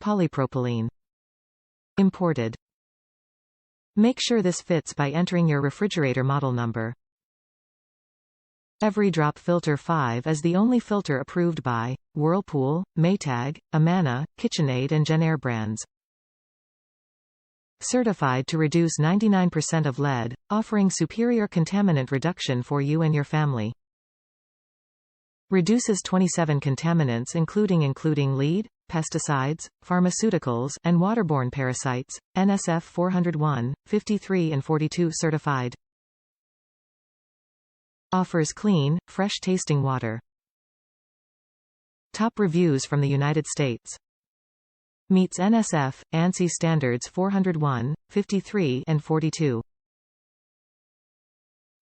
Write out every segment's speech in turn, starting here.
Polypropolene. Imported. Make sure this fits by entering your refrigerator model number. Everydrop Filter 5 is the only filter approved by Whirlpool, Maytag, Amana, KitchenAid and JennAir brands. Certified to reduce 99% of lead, offering superior contaminant reduction for you and your family. Reduces 27 contaminants including lead, pesticides, pharmaceuticals, and waterborne parasites. NSF 401, 53 and 42 certified. Offers clean, fresh-tasting water. Top reviews from the United States. Meets NSF, ANSI standards 401, 53 and 42.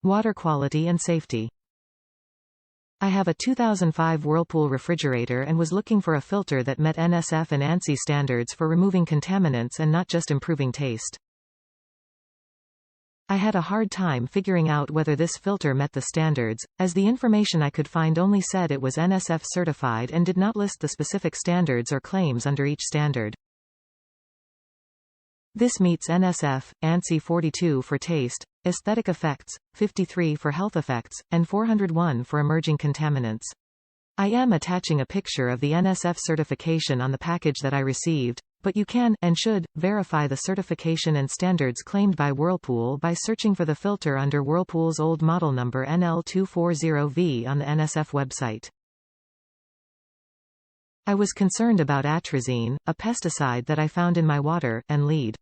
Water quality and safety. I have a 2005 Whirlpool refrigerator and was looking for a filter that met NSF and ANSI standards for removing contaminants and not just improving taste. I had a hard time figuring out whether this filter met the standards, as the information I could find only said it was NSF certified and did not list the specific standards or claims under each standard. This meets NSF, ANSI 42 for taste, aesthetic effects, 53 for health effects, and 401 for emerging contaminants. I am attaching a picture of the NSF certification on the package that I received, but you can, and should, verify the certification and standards claimed by Whirlpool by searching for the filter under Whirlpool's old model number NL240V on the NSF website. I was concerned about atrazine, a pesticide that I found in my water, and lead.